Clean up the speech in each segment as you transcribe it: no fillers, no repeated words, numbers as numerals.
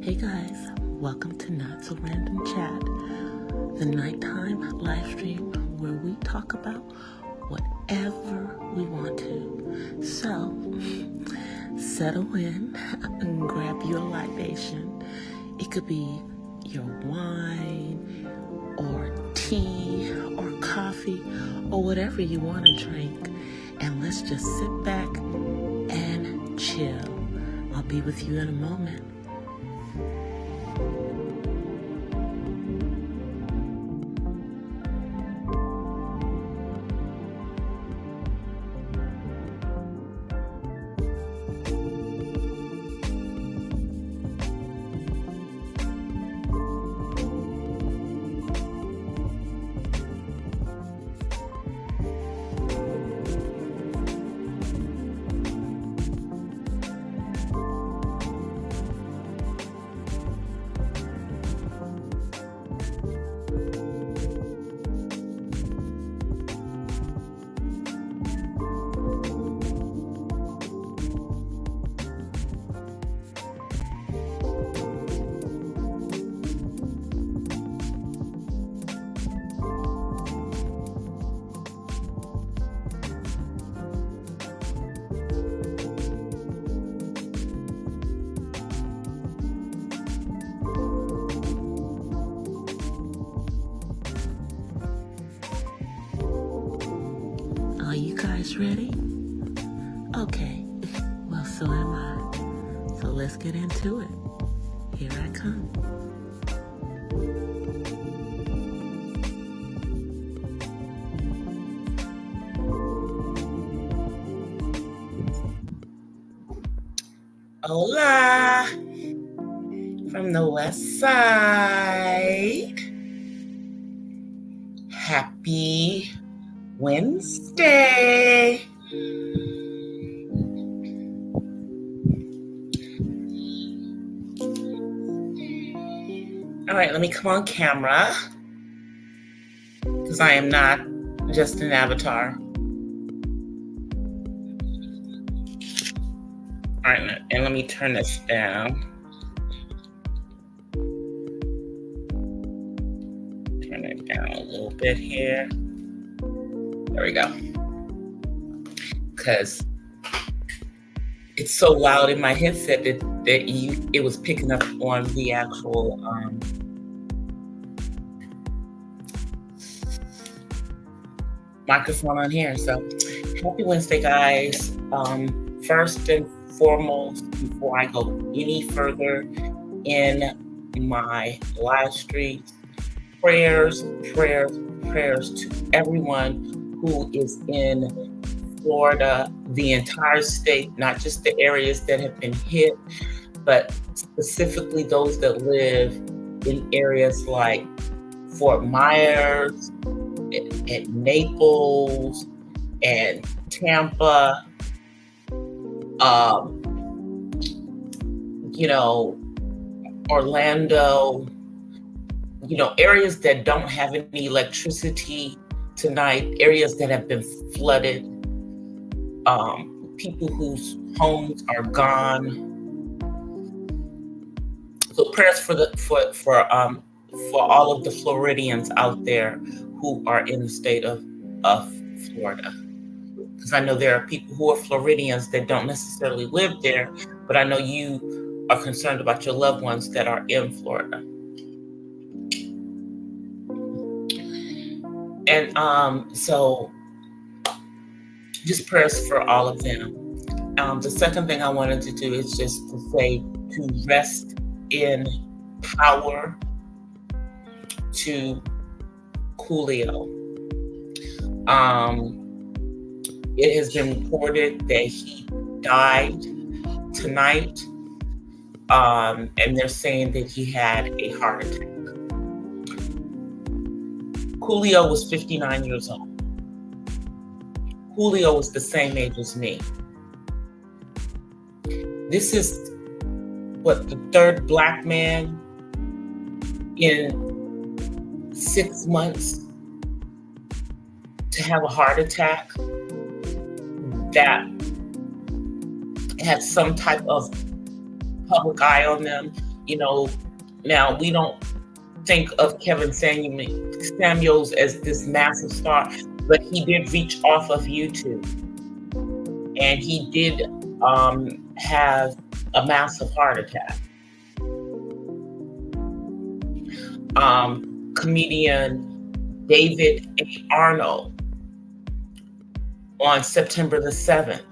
Hey guys, welcome to Not So Random Chat, the nighttime live stream where we talk about whatever we want to. So, settle in and grab your libation. It could be your wine or tea or coffee or whatever you want to drink, and let's just sit back and chill. I'll be with you in a moment. Are you guys ready? Okay, well, so am I. So let's get into it. Here I come. Hola, from the west side. Happy Wednesday. All right, let me come on camera because I am not just an avatar. All right, and let me turn this down. Turn it down a little bit here. There we go. Because it's so loud in my headset that it was picking up on the actual microphone on here. So happy Wednesday, guys. First and foremost, before I go any further in my live stream, prayers to everyone who is in Florida, the entire state, not just the areas that have been hit, but specifically those that live in areas like Fort Myers, and Naples, and Tampa, Orlando, areas that don't have any electricity tonight, areas that have been flooded, people whose homes are gone. So prayers for all of the Floridians out there who are in the state of Florida. Because I know there are people who are Floridians that don't necessarily live there, but I know you are concerned about your loved ones that are in Florida. And so just prayers for all of them. The second thing I wanted to do is just to say to rest in power to Coolio. It has been reported that he died tonight, and they're saying that he had a heart attack. Coolio was 59 years old. Coolio was the same age as me. This is, the third Black man in 6 months to have a heart attack that had some type of public eye on them. You know, now we don't think of Kevin Samuels as this massive star, but he did reach off of YouTube, and he did have a massive heart attack. Comedian David A. Arnold on September the 7th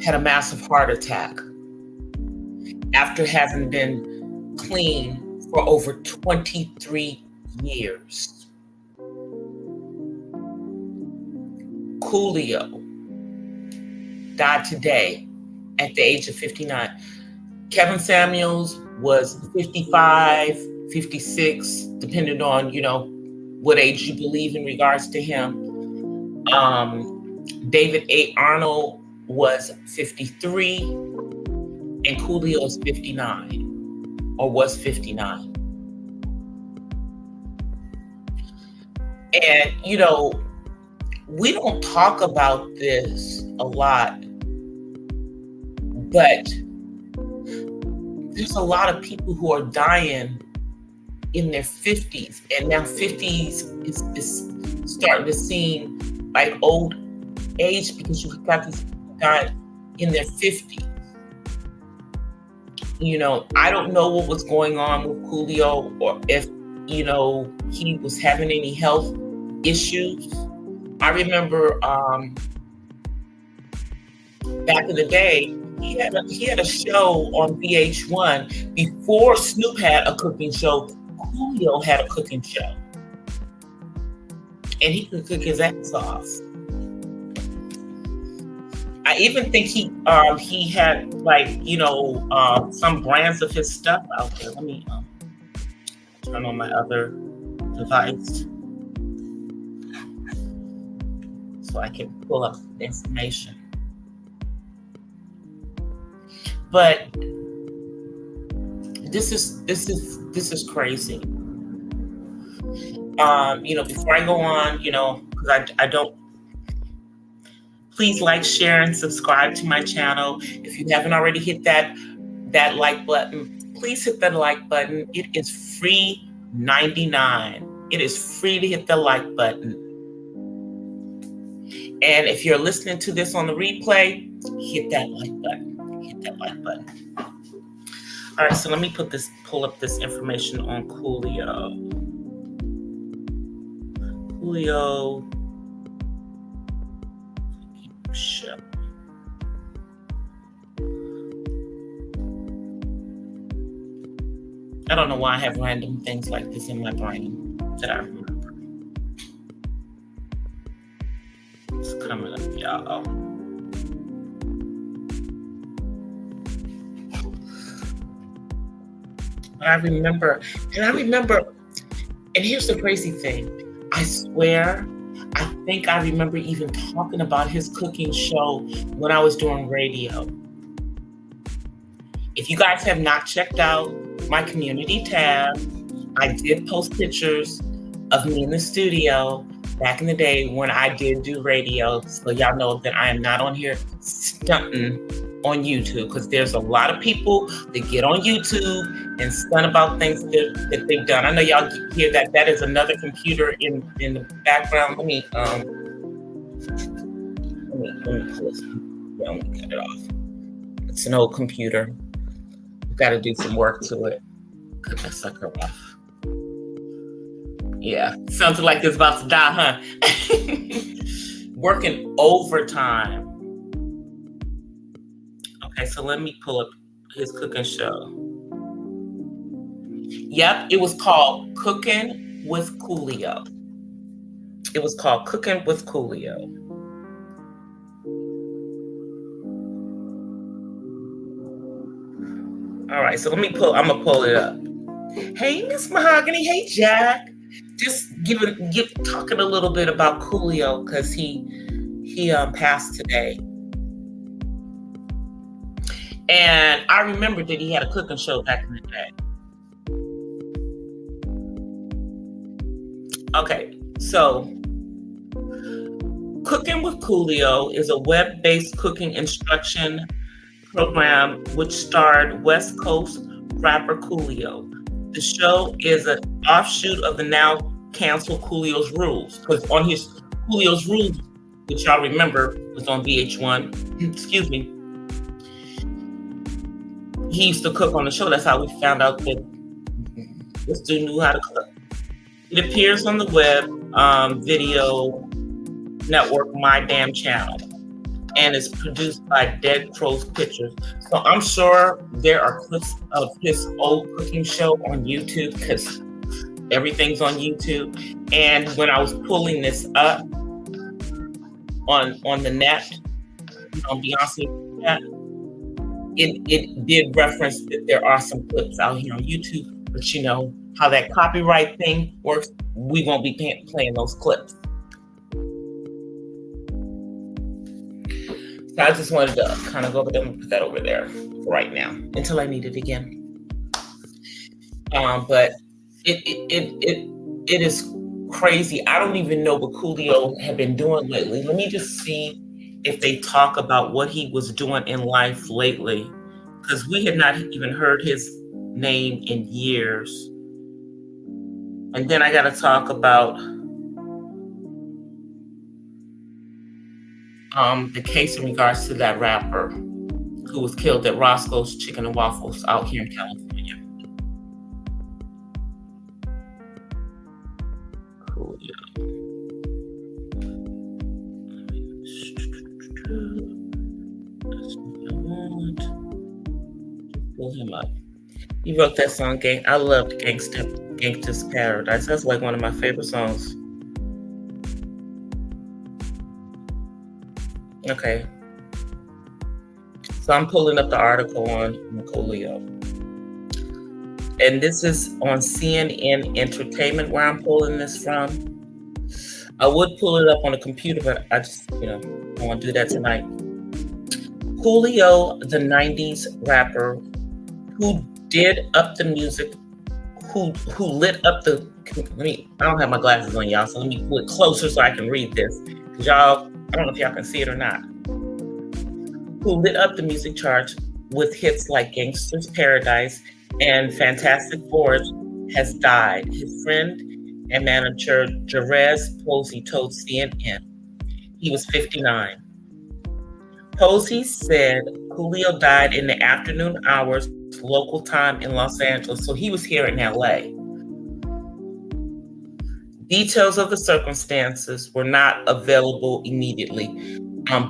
had a massive heart attack after having been clean for over 23 years. Coolio died today at the age of 59. Kevin Samuels was 55, 56, depending on, what age you believe in regards to him. David A. Arnold was 53, and Coolio is 59, or was 59. And, we don't talk about this a lot, but there's a lot of people who are dying in their 50s, and now 50s is starting to seem like old age, because you've got these people dying in their 50s. I don't know what was going on with Coolio, or if, he was having any health issues. I remember back in the day, he had a show on VH1 before Snoop had a cooking show. Coolio had a cooking show, and he could cook his ass off. I even think he had some brands of his stuff out there. Let me turn on my other device so I can pull up the information. But this is crazy. Before I go on, because I don't. Please like, share, and subscribe to my channel. If you haven't already hit that like button, please hit that like button. It is free 99. It is free to hit the like button. And if you're listening to this on the replay, hit that like button. Hit that like button. All right, so let me pull up this information on Coolio. Coolio show. I don't know why I have random things like this in my brain that I remember. It's coming up, y'all. But I remember, and here's the crazy thing. I swear, I think I remember even talking about his cooking show when I was doing radio. If you guys have not checked out my community tab, I did post pictures of me in the studio back in the day when I did do radio. So y'all know that I am not on here stunting on YouTube, because there's a lot of people that get on YouTube and stunt about things that they've done. I know y'all hear that. That is another computer in the background. Let me pull this. Yeah, let me cut it off. It's an old computer. We've got to do some work to it. Cut that sucker off. Yeah, sounds like it's about to die, huh? Working overtime. Okay, so let me pull up his cooking show. Yep, it was called Cooking with Coolio. It was called Cooking with Coolio. All right, so I'm gonna pull it up. Hey, Miss Mahogany. Hey, Jack. Just talking a little bit about Coolio, because he passed today. And I remember that he had a cooking show back in the day. Okay, so Cooking with Coolio is a web-based cooking instruction program which starred West Coast rapper Coolio. The show is an offshoot of the now canceled Coolio's Rules, because on his Coolio's Rules, which y'all remember was on VH1, excuse me, he used to cook on the show. That's how we found out that this dude knew how to cook. It appears on the web video network My Damn Channel and is produced by Dead Crows Pictures. So I'm sure there are clips of his old cooking show on YouTube, because everything's on YouTube. And when I was pulling this up on the net, on Beyonce net, it did reference that there are some clips out here on YouTube, but you know how that copyright thing works, we won't be playing those clips. So I just wanted to kind of go over them and put that over there right now until I need it again. But it is crazy. I don't even know what Coolio had been doing lately. Let me just see if they talk about what he was doing in life lately, because we had not even heard his name in years. And then I got to talk about the case in regards to that rapper who was killed at Roscoe's Chicken and Waffles out here in California. Coolio. That's what I want. Pull him up. He wrote that song, Gang. I loved Gangsta's Paradise. That's like one of my favorite songs. Okay. So I'm pulling up the article on Coolio. And this is on CNN Entertainment where I'm pulling this from. I would pull it up on a computer, but I just, I want to do that tonight. Coolio, the 90s rapper who did up the music, who lit up the, I don't have my glasses on, y'all, so let me pull it closer so I can read this. Because y'all, I don't know if y'all can see it or not. Who lit up the music charts with hits like Gangsta's Paradise and Fantastic Forge, has died. His friend and manager, Jerez Posey, told CNN he was 59. Posey said Coolio died in the afternoon hours, local time in Los Angeles, so he was here in LA. Details of the circumstances were not available immediately.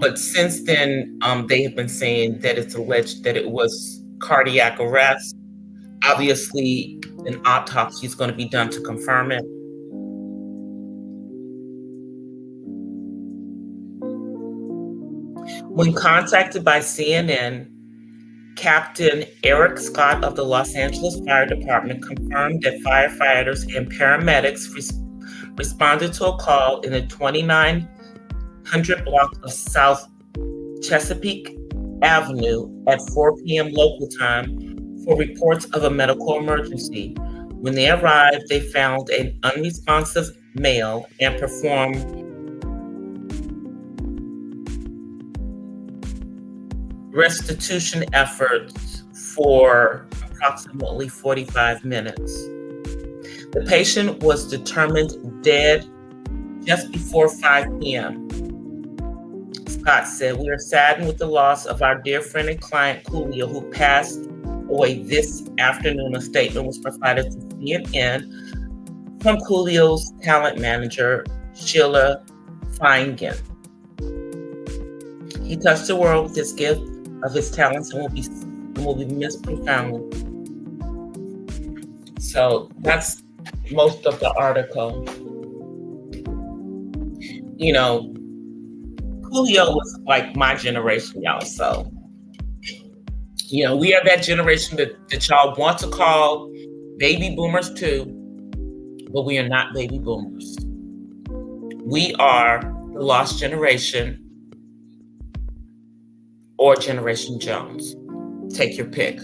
But since then, they have been saying that it's alleged that it was cardiac arrest. Obviously, an autopsy is going to be done to confirm it. When contacted by CNN, Captain Eric Scott of the Los Angeles Fire Department confirmed that firefighters and paramedics responded to a call in the 2900 block of South Chesapeake Avenue at 4 p.m. local time for reports of a medical emergency. When they arrived, they found an unresponsive male and performed restitution efforts for approximately 45 minutes. The patient was determined dead just before 5 p.m. Scott said, "We are saddened with the loss of our dear friend and client, Coolio, who passed away this afternoon." A statement was provided to CNN from Coolio's talent manager, Sheila Feingen. "He touched the world with his gift of his talents and will be missed profoundly." So that's most of the article. Coolio was like my generation, y'all. So, we are that generation that y'all want to call baby boomers too, but we are not baby boomers. We are the lost generation or Generation Jones. Take your pick.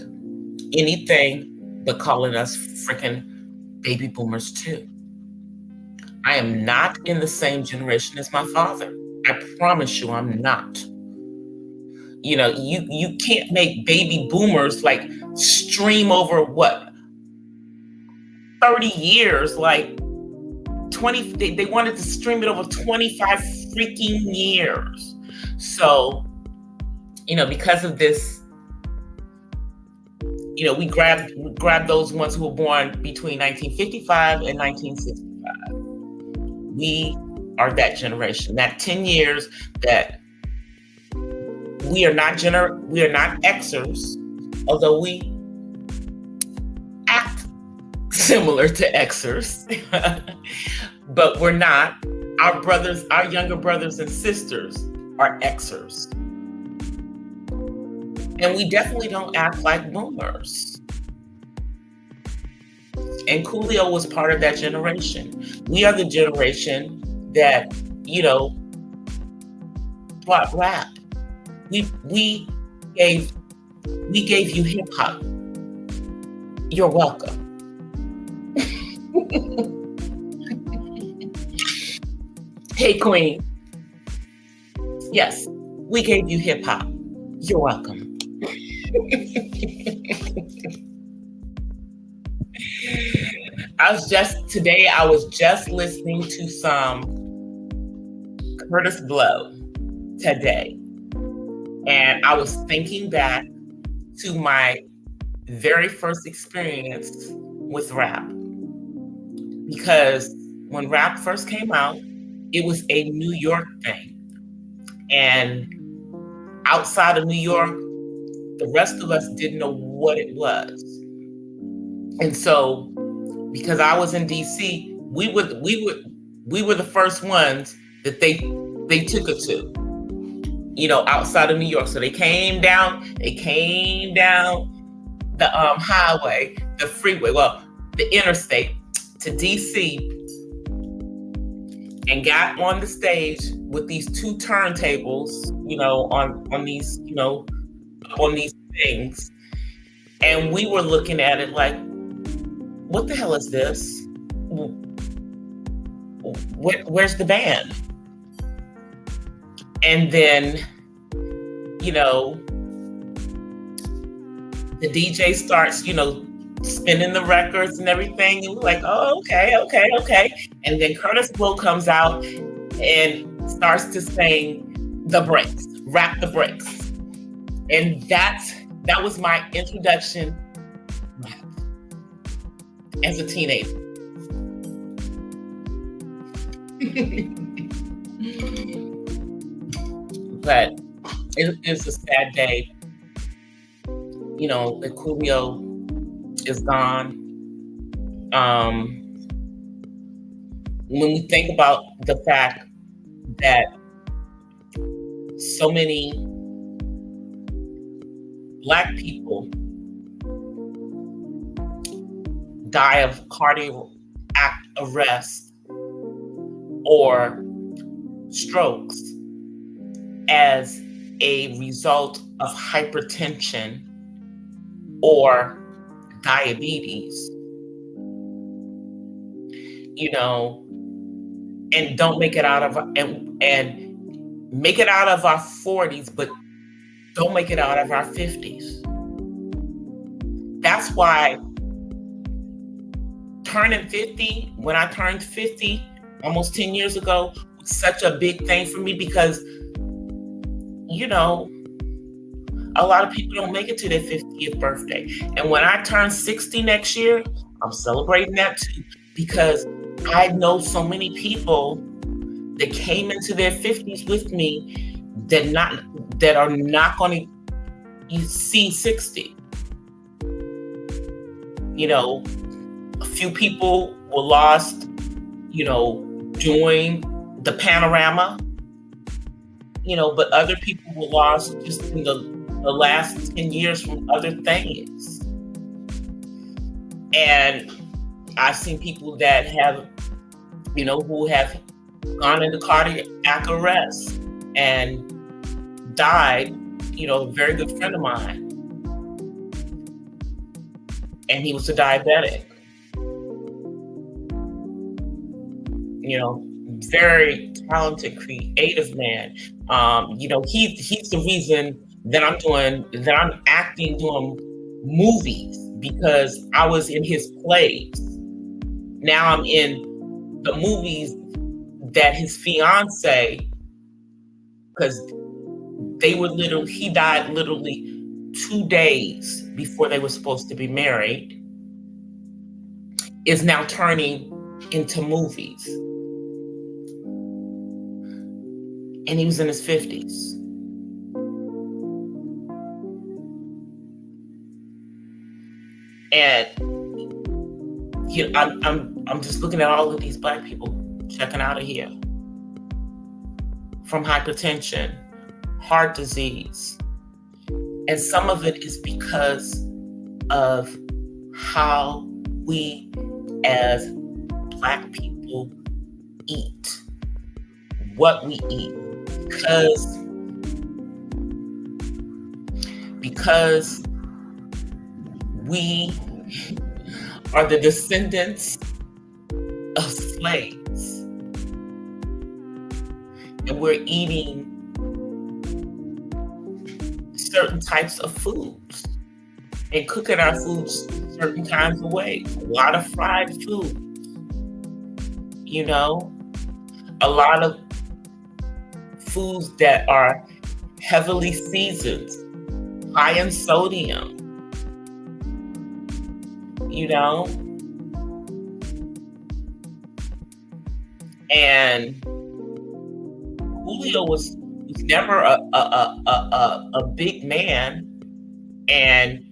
Anything but calling us freaking baby boomers too. I am not in the same generation as my father. I promise you I'm not. You can't make baby boomers like stream over what 30 years, like 20, they wanted to stream it over 25 freaking years. So, because of this, we grabbed those ones who were born between 1955 and 1965. We are that generation, that 10 years that we are not Xers, although we act similar to Xers, but we're not. Our younger brothers and sisters are Xers. And we definitely don't act like boomers. And Coolio was part of that generation. We are the generation that, brought rap. We gave you hip hop. You're welcome. Hey, Queen. Yes, we gave you hip hop. You're welcome. I was just listening to some Curtis Blow today, and I was thinking back to my very first experience with rap, because when rap first came out, it was a New York thing, and outside of New York, the rest of us didn't know what it was. And so, because I was in DC, we were the first ones that they took it to, outside of New York. So they came down the highway, the freeway, the interstate to DC, and got on the stage with these two turntables, on these, on these things. And we were looking at it like, what the hell is this? Where's the band? And then, the DJ starts, spinning the records and everything. And we're like, oh, okay. And then Curtis Blow comes out and starts to sing the breaks, rap the breaks. And that was my introduction as a teenager. But it's a sad day, that Coolio is gone. When we think about the fact that so many Black people die of cardiac arrest or strokes as a result of hypertension or diabetes, and don't make it out of and make it out of our 40s, but don't make it out of our 50s. That's why turning 50, when I turned 50 almost 10 years ago, was such a big thing for me, because a lot of people don't make it to their 50th birthday. And when I turn 60 next year, I'm celebrating that too, because I know so many people that came into their 50s with me that are not going to see 60. A few people were lost, doing the panorama, but other people were lost just in the last 10 years from other things. And I've seen people that have, who have gone into cardiac arrest and died, a very good friend of mine. And he was a diabetic. Very talented, creative man. He's the reason Then I'm acting, doing movies because I was in his plays. Now I'm in the movies that his fiance, because he died literally 2 days before they were supposed to be married, is now turning into movies. And he was in his 50s. And I'm just looking at all of these Black people checking out of here from hypertension, heart disease. And some of it is because of how we as Black people eat, what we eat, because we are the descendants of slaves, and we're eating certain types of foods and cooking our foods certain kinds of ways. A lot of fried food, a lot of foods that are heavily seasoned, high in sodium, and Julio was never a big man. And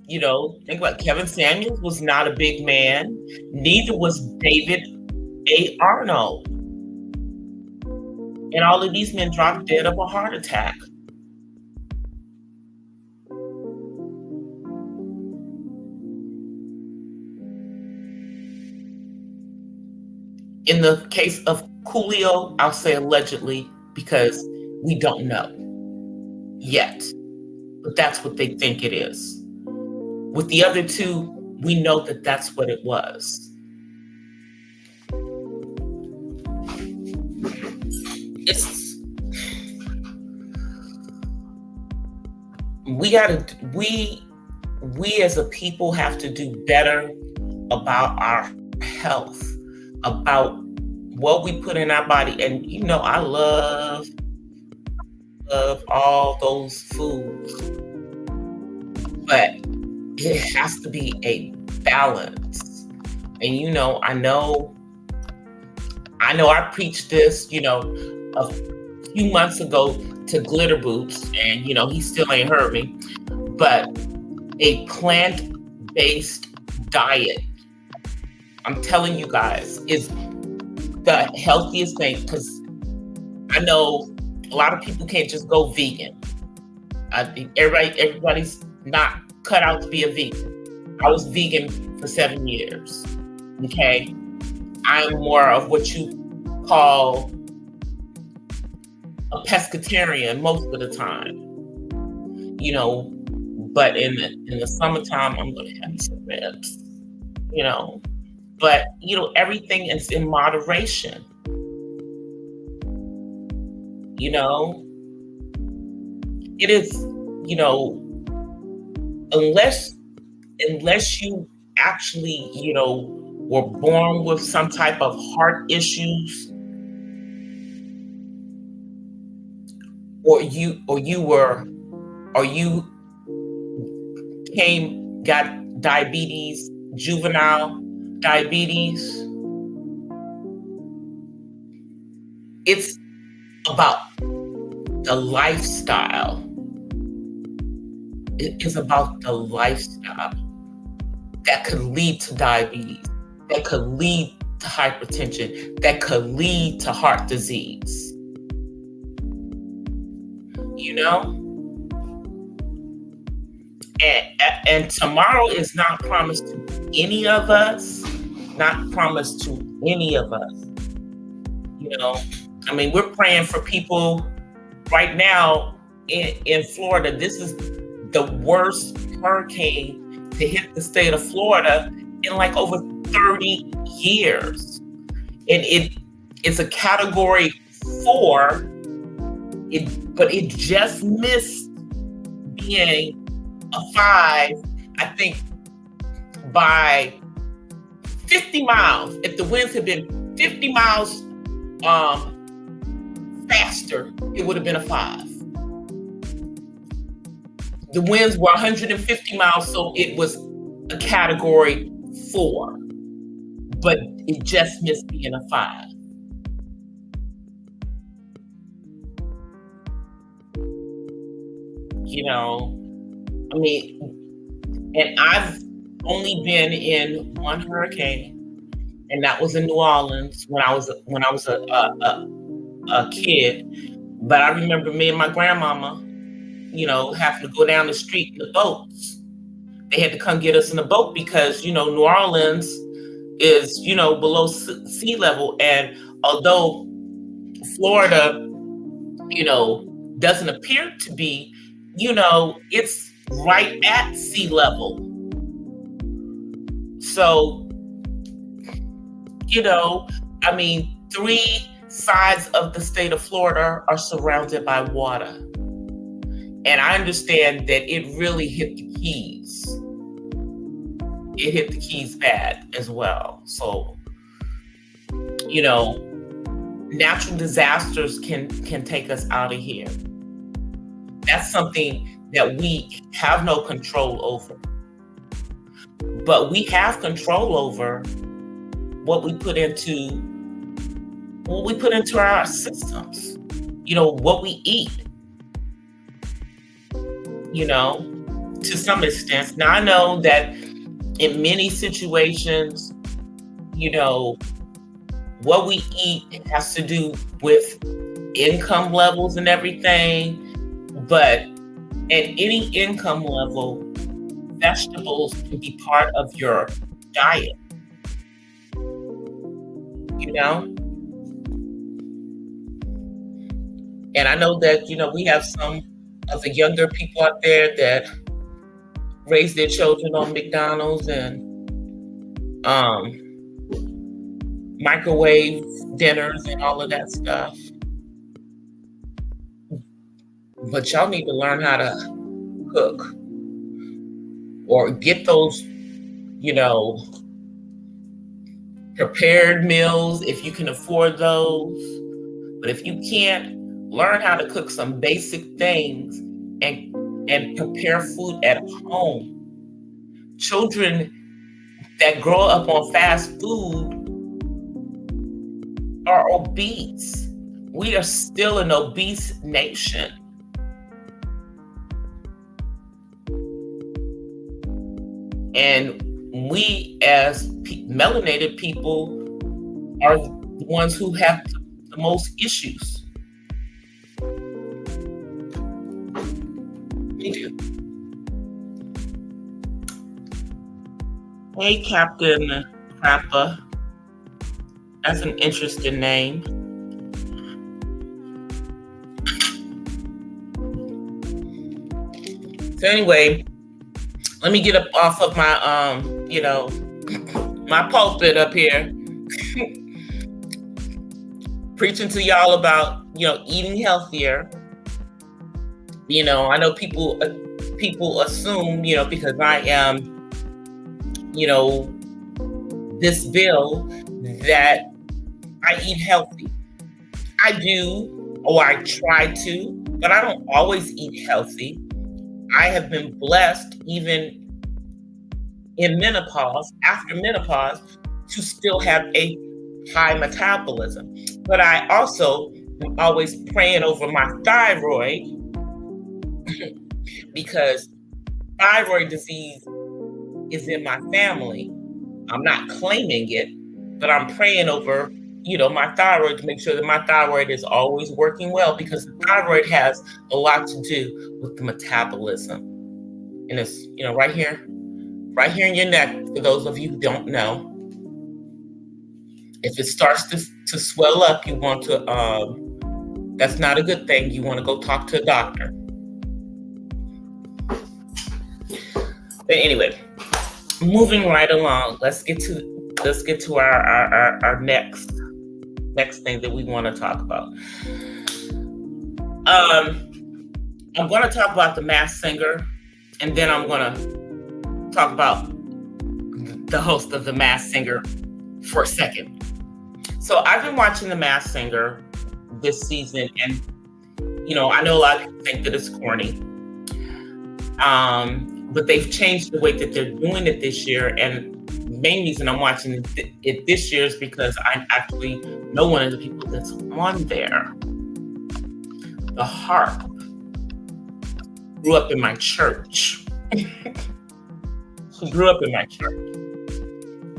think about Kevin Samuels was not a big man. Neither was David A. Arnold. And all of these men dropped dead of a heart attack. In the case of Julio, I'll say allegedly because we don't know yet. But that's what they think it is. With the other two, we know that that's what it was. We as a people have to do better about our health, about what we put in our body. And I love all those foods, but it has to be a balance. And I know I preached this a few months ago to Glitter Boots, and he still ain't heard me. But a plant-based diet, I'm telling you guys, is the healthiest thing, because I know a lot of people can't just go vegan. I think everybody's not cut out to be a vegan. I was vegan for 7 years. Okay, I'm more of what you call a pescatarian most of the time. But in the summertime, I'm gonna have some ribs. But everything is in moderation. It is, unless you actually, were born with some type of heart issues, or you got diabetes, juvenile diabetes. It's about the lifestyle. It is about the lifestyle that could lead to diabetes, that could lead to hypertension, that could lead to heart disease. And tomorrow is not promised to any of us. Not promised to any of us. We're praying for people right now in Florida. This is the worst hurricane to hit the state of Florida in like over 30 years. And it's a category 4 But it just missed being a 5, I think, by 50 miles. If the winds had been 50 miles faster, it would have been a 5. The winds were 150 miles, so it was a category 4, but it just missed being a 5. I mean, and I've only been in one hurricane, and that was in New Orleans when I was a kid. But I remember me and my grandmama, having to go down the street in the boats. They had to come get us in a boat because, New Orleans is, below sea level. And although Florida, doesn't appear to be, it's right at sea level. So, 3 sides of the state of Florida are surrounded by water. And I understand that it really hit the Keys. It hit the Keys bad as well. So, natural disasters can take us out of here. That's something that we have no control over. But we have control over what we put into our systems. What we eat. To some extent. Now I know that in many situations, what we eat has to do with income levels and everything. But at any income level, vegetables can be part of your diet. And I know that, we have some of the younger people out there that raise their children on McDonald's and microwave dinners and all of that stuff. But y'all need to learn how to cook or get those, prepared meals if you can afford those. But if you can't, learn how to cook some basic things and prepare food at home. Children that grow up on fast food are obese. We are still an obese nation. And we as melanated people are the ones who have the most issues. We do. Hey, Captain Crappa. That's an interesting name. So anyway, let me get up off of my, my pulpit up here, preaching to y'all about, eating healthier. I know people assume, because I am, this bill, that I eat healthy. I do, or I try to, but I don't always eat healthy. I have been blessed, even in menopause, after menopause, to still have a high metabolism. But I also am always praying over my thyroid because thyroid disease is in my family. I'm not claiming it, but I'm praying over, my thyroid to make sure that my thyroid is always working well, because the thyroid has a lot to do with the metabolism. And it's, right here in your neck, for those of you who don't know. If it starts to swell up, you want to, that's not a good thing. You want to go talk to a doctor. But anyway, moving right along, let's get to our next thing that we want to talk about. I'm going to talk about The Masked Singer, and then I'm going to talk about the host of The Masked Singer for a second. So I've been watching The Masked Singer this season, and I know a lot of people think that it's corny, but they've changed the way that they're doing it this year. And the main reason I'm watching it this year is because I actually know one of the people that's on there. The harp grew up in my church. She grew up in my church.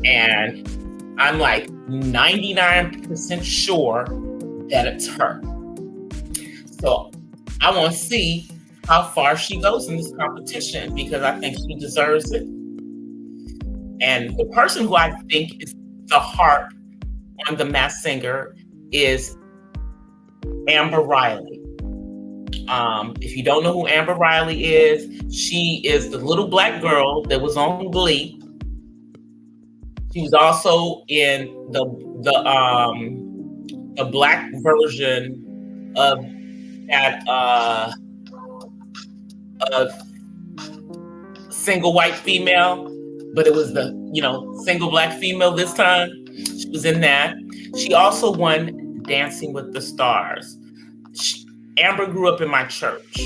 And I'm like 99% sure that it's her. So I want to see how far she goes in this competition, because I think she deserves it. And the person who I think is the harp on The Masked Singer is Amber Riley. If you don't know who Amber Riley is, she is the little black girl that was on Glee. She was also in the black version of that of Single White Female, but it was the single black female this time. She was in that. She also won Dancing with the Stars. Amber grew up in my church.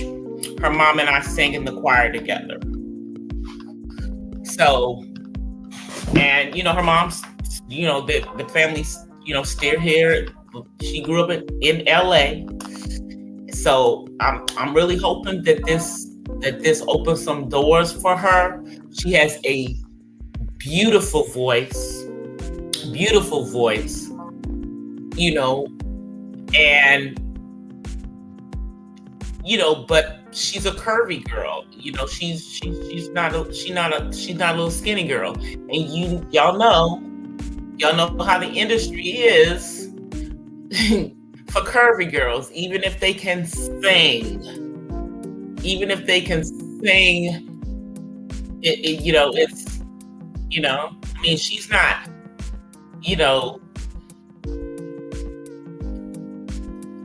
Her mom and I sang in the choir together. So, and her mom's, the family, still here. She grew up in LA. So I'm really hoping that this opens some doors for her. She has a beautiful voice, and but she's a curvy girl. She's not a little skinny girl. And y'all know how the industry is for curvy girls. Even if they can sing, it's I mean, she's not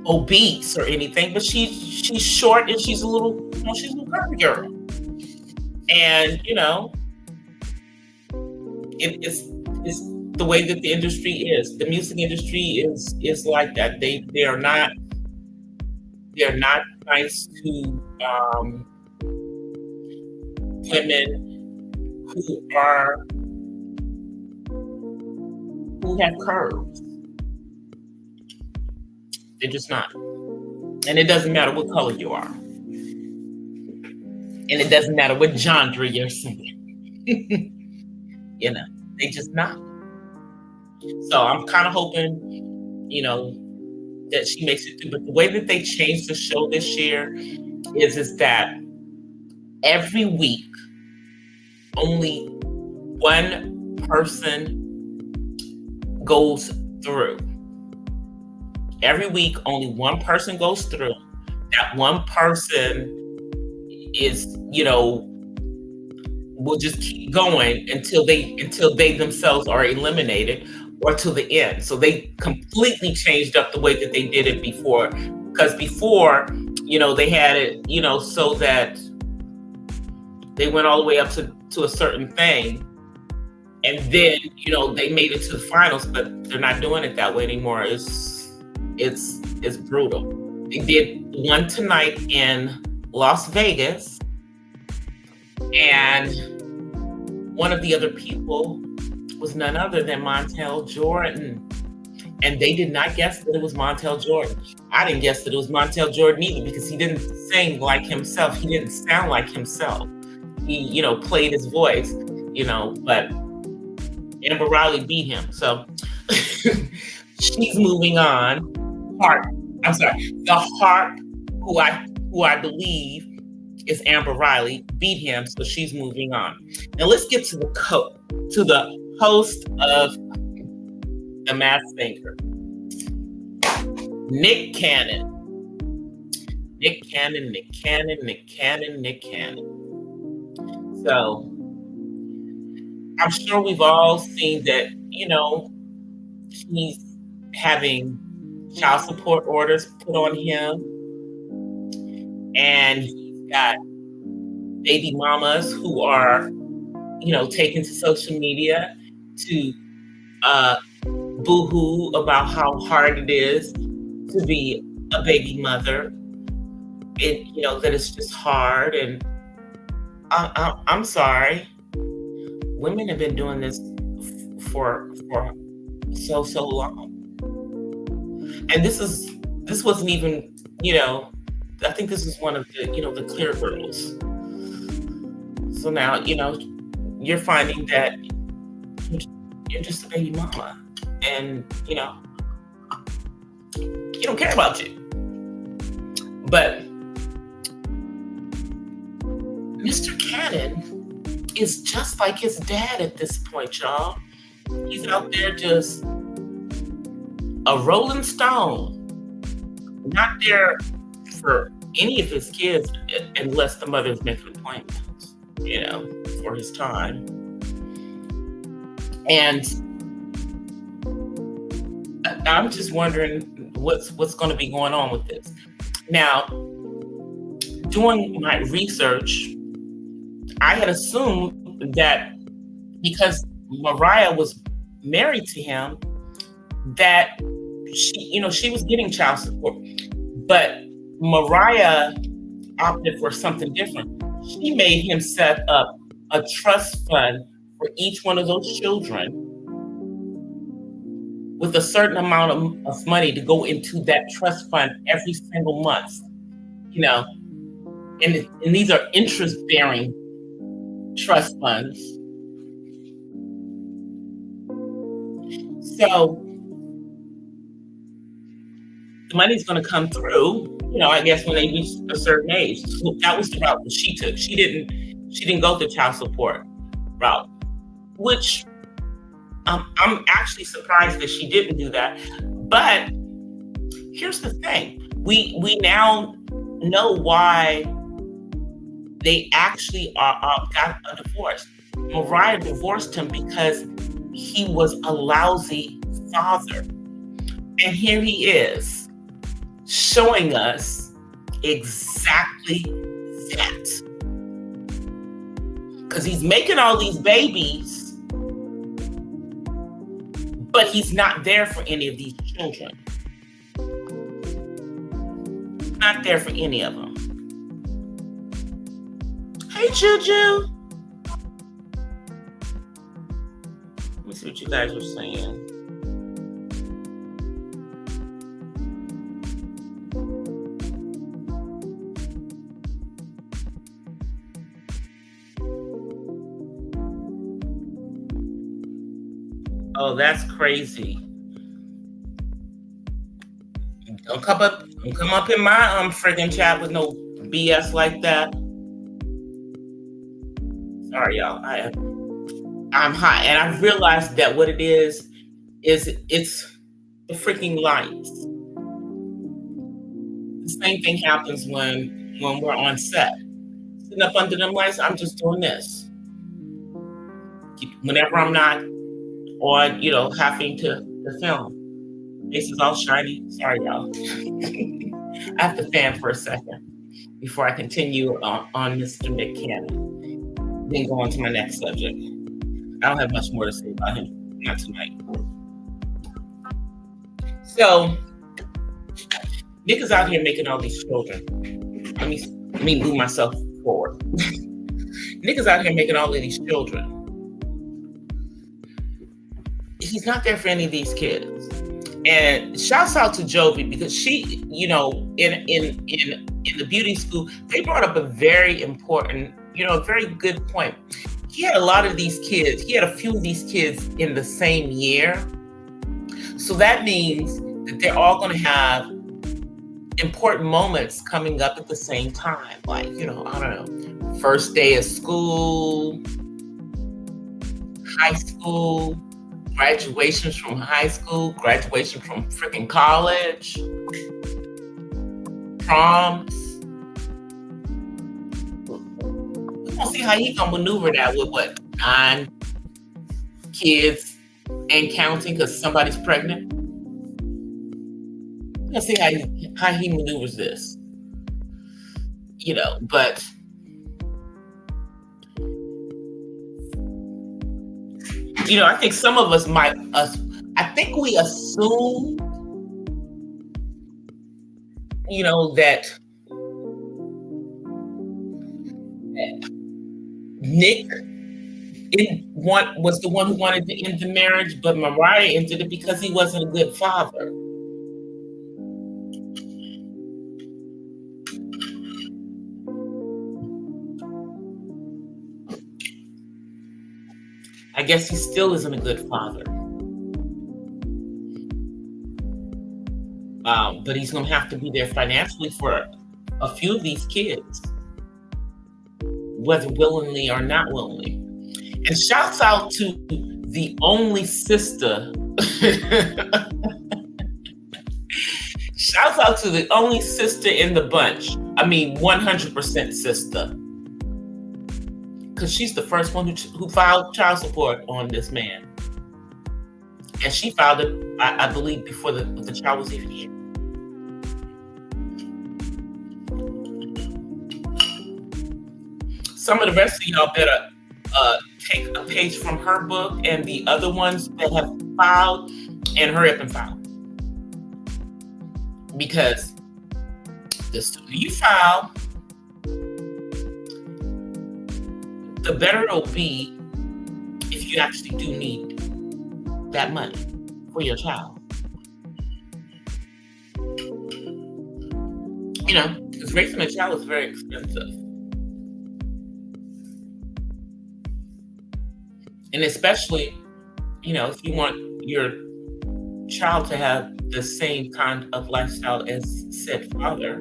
obese or anything, but she's short and she's a little curvy girl. And it's the way that the industry is. The music industry is like that. They are not nice to women who have curves. They're just not. And it doesn't matter what color you are. And it doesn't matter what genre you're singing. They just not. So I'm kind of hoping, that she makes it through. But the way that they changed the show this year is that every week, only one person goes through. Every week, only one person goes through. That one person is, will just keep going until they themselves are eliminated, or till the end. So they completely changed up the way that they did it before. Because before, they had it, so that they went all the way up to a certain thing. And then, they made it to the finals, but they're not doing it that way anymore. It's brutal. They did one tonight in Las Vegas, and one of the other people was none other than Montel Jordan. And they did not guess that it was Montel Jordan. I didn't guess that it was Montel Jordan either, because he didn't sing like himself. He didn't sound like himself. He, played his voice, but Amber Riley beat him. So she's moving on. The harp, who I believe is Amber Riley, beat him, so she's moving on. Now let's get to the host of The Masked Singer, Nick Cannon. So I'm sure we've all seen that, he's having child support orders put on him. and he's got baby mamas who are, taken to social media to boo-hoo about how hard it is to be a baby mother. That it's just hard. And I'm sorry, women have been doing this for so long, and this wasn't even, I think this is one of the the clear girls. So now you're finding that you're just a baby mama, and you don't care about you. But Mr. Cannon is just like his dad at this point, y'all. He's out there just a rolling stone, not there for any of his kids unless the mother's making appointments, for his time. And I'm just wondering what's going to be going on with this. Now, doing my research, I had assumed that because Mariah was married to him, that she was getting child support. But Mariah opted for something different. She made him set up a trust fund for each one of those children with a certain amount of money to go into that trust fund every single month. And these are interest-bearing trust funds. So the money's going to come through, I guess when they reach a certain age. So that was the route that she took. She didn't go the child support route, which I'm actually surprised that she didn't do that. But here's the thing. We now know why they actually got a divorce. Mariah divorced him because he was a lousy father. And here he is showing us exactly that. Because he's making all these babies, but he's not there for any of these children. Not there for any of them. Hey, Juju. Let me see what you guys are saying. Oh, that's crazy. Don't come up in my friggin' chat with no BS like that. Sorry, y'all. I'm hot, and I realized that what it is it's the freaking lights. The same thing happens when we're on set. Sitting up under them lights, I'm just doing this. Whenever I'm not on, having to film. Face is all shiny. Sorry, y'all. I have to fan for a second before I continue on Mr. Nick Cannon. Then go on to my next subject. I don't have much more to say about him. Not tonight. So, Nick is out here making all these children. Let me move myself forward. Nick is out here making all of these children. He's not there for any of these kids. And shouts out to Jovi, because she, in the beauty school, they brought up a very important, a very good point. He had a lot of these kids. He had a few of these kids in the same year. So that means that they're all going to have important moments coming up at the same time. Like, I don't know, first day of school, high school, graduations from high school, graduation from freaking college, proms. We're gonna see how he gonna maneuver that with 9 kids and counting because somebody's pregnant. We're gonna see how he maneuvers this. but I think some of us I think we assume, that Nick was the one who wanted to end the marriage, but Mariah ended it because he wasn't a good father. I guess he still isn't a good father. But he's going to have to be there financially for a few of these kids, whether willingly or not willingly. And shouts out to the only sister. Shouts out to the only sister in the bunch. I mean, 100% sister. Because she's the first one who filed child support on this man. And she filed it, I believe, before the child was even here. Some of the rest of y'all better take a page from her book and the other ones that have filed and hurry up and file. Because the sooner you file, the better it'll be if you actually do need that money for your child. Because raising a child is very expensive. And especially, if you want your child to have the same kind of lifestyle as said father,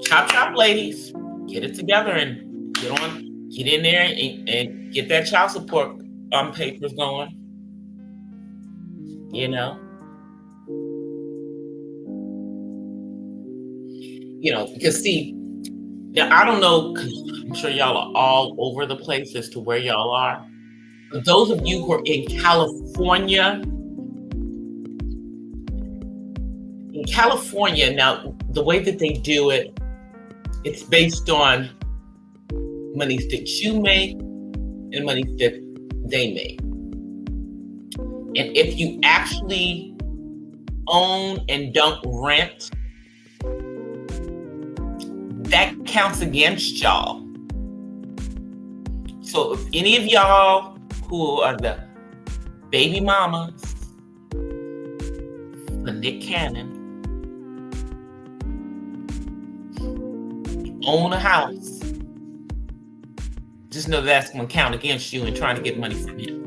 chop, ladies, get it together and get in there and get that child support papers going. Because see, now I don't know, because I'm sure y'all are all over the place as to where y'all are. But those of you who are in California, now the way that they do it, it's based on monies that you make and monies that they make. And if you actually own and don't rent, that counts against y'all. So if any of y'all who are the baby mamas for Nick Cannon own a house, just know that's going to count against you in trying to get money from him.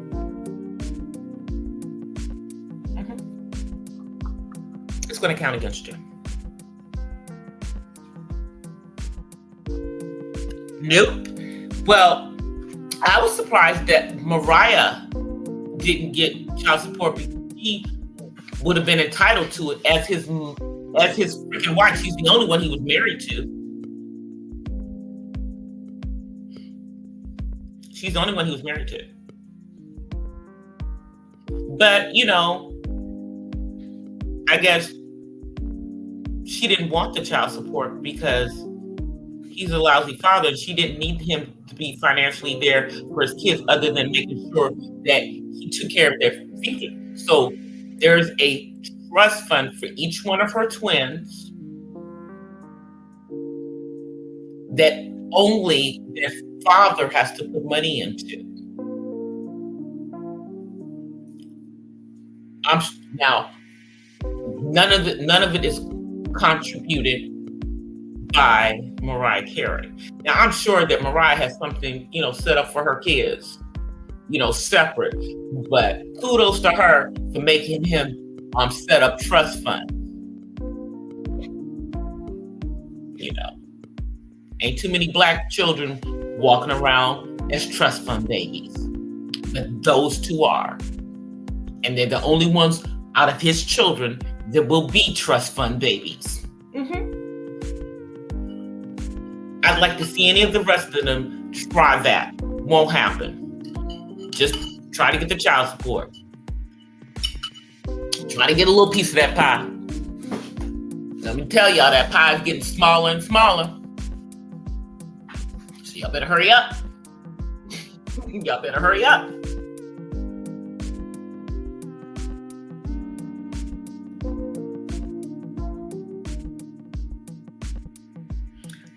It's going to count against you. Nope. Well, I was surprised that Mariah didn't get child support because he would have been entitled to it as his freaking wife. She's the only one he was married to. She's the only one he was married to. But, I guess she didn't want the child support because he's a lousy father. She didn't need him to be financially there for his kids other than making sure that he took care of their future. So there's a trust fund for each one of her twins that only their father has to put money into. Now, none of it is contributed by Mariah Carey. Now, I'm sure that Mariah has something, set up for her kids, separate. But kudos to her for making him set up trust fund. Ain't too many black children walking around as trust fund babies. But those two are. And they're the only ones out of his children that will be trust fund babies. I'd like to see any of the rest of them try that. Won't happen. Just try to get the child support. Try to get a little piece of that pie. Let me tell y'all, that pie is getting smaller and smaller. So y'all better hurry up. Y'all better hurry up.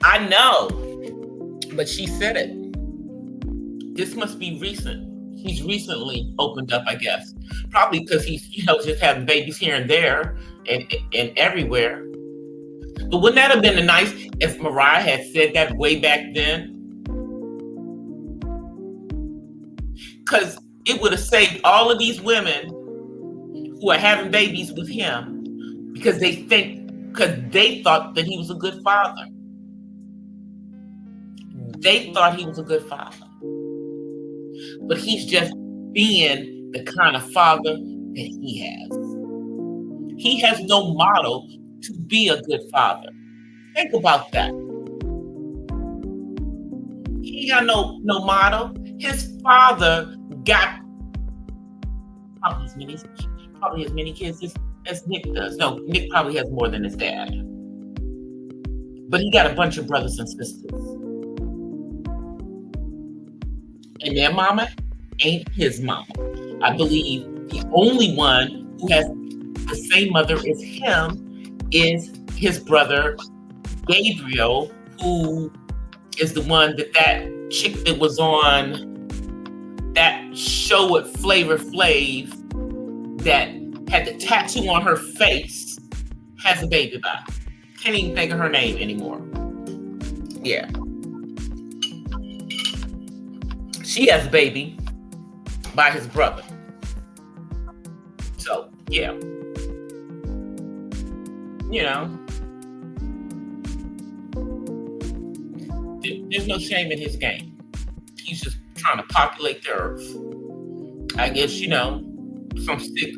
I know, but she said it. This must be recent. He's recently opened up, I guess. Probably because he's, just having babies here and there and everywhere. But wouldn't that have been nice if Mariah had said that way back then? Because it would have saved all of these women who are having babies with him because they thought that he was a good father. They thought he was a good father. But he's just being the kind of father that he has. He has no model to be a good father. Think about that. He got no model. His father got probably as many kids as Nick does. No, Nick probably has more than his dad. But he got a bunch of brothers and sisters. And their mama ain't his mama. I believe the only one who has the same mother as him is his brother Gabriel, who is the one that chick that was on that show with Flavor Flav that had the tattoo on her face has a baby by. Can't even think of her name anymore. Yeah. She has a baby by his brother. So, yeah. There's no shame in his game. He's just trying to populate the earth. I guess, some stick,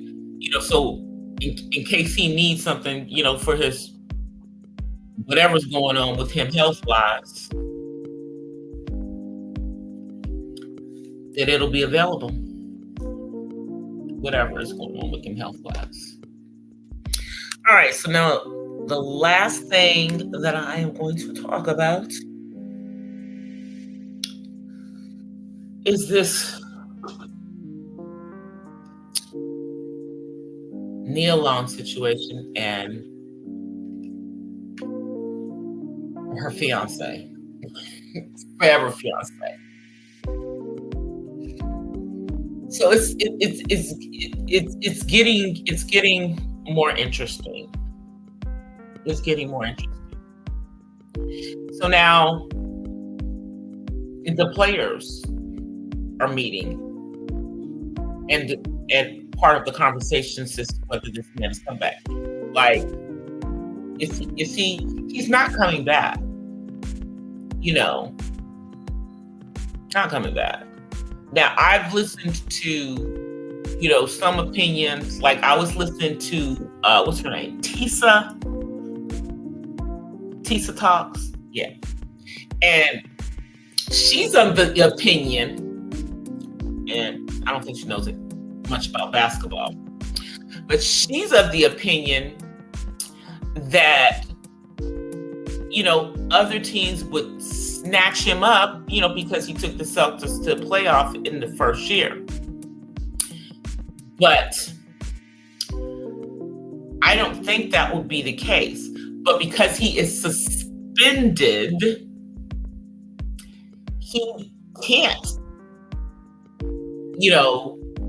so in case he needs something, for his whatever's going on with him health-wise, that it'll be available. Whatever is going on with him health-wise. All right, so now the last thing that I am going to talk about is this Nia Long situation and her fiance, forever fiance. So it's getting more interesting. It's getting more interesting. So now the players are meeting, and part of the conversation is whether this man is coming back. Like, he's not coming back. Not coming back. Now, I've listened to, some opinions. Like, I was listening to, what's her name? Tisa Talks. Yeah. And she's of the opinion, and I don't think she knows it much about basketball, but she's of the opinion that, other teams would snatch him up, because he took the Celtics to playoff in the first year. But I don't think that would be the case. But because he is suspended, he can't,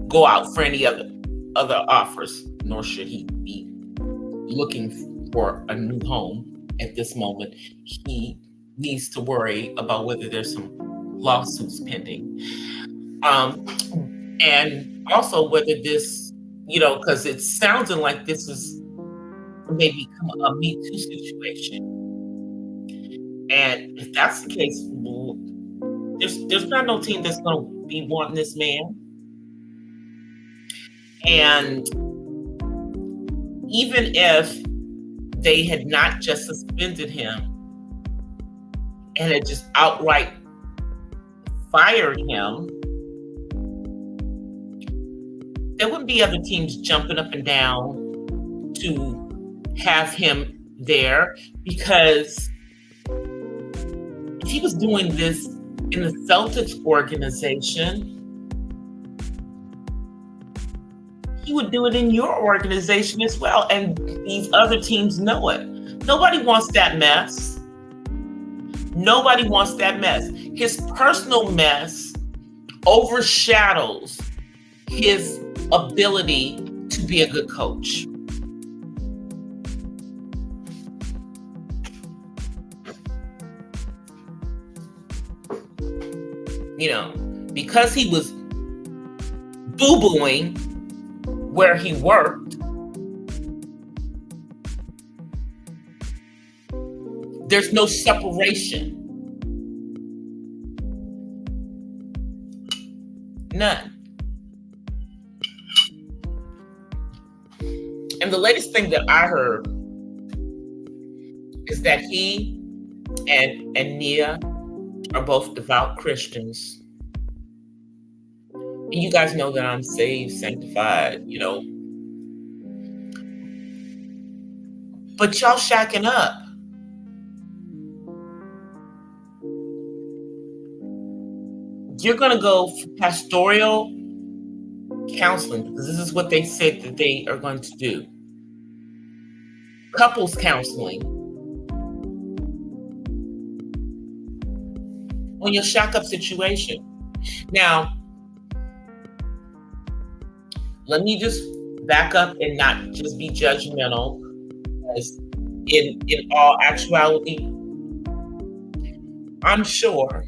go out for any other offers, nor should he be looking for a new home at this moment. He needs to worry about whether there's some lawsuits pending. And also whether this, because it's sounding like this is maybe a Me Too situation. And if that's the case, there's not no team that's going to be wanting this man. And even if they had not just suspended him and had just outright fired him, there wouldn't be other teams jumping up and down to have him there, because if he was doing this in the Celtics organization, he would do it in your organization as well. And these other teams know it. Nobody wants that mess. Nobody wants that mess. His personal mess overshadows his ability to be a good coach. You know, because he was boo-booing where he worked, there's no separation. None. And the latest thing that I heard is that he and Nia are both devout Christians. And you guys know that I'm saved, sanctified, you know. But y'all shacking up. You're going to go for pastoral counseling, because this is what they said that they are going to do. Couples counseling on your shack up situation. Now, let me just back up and not just be judgmental, because in all actuality, I'm sure.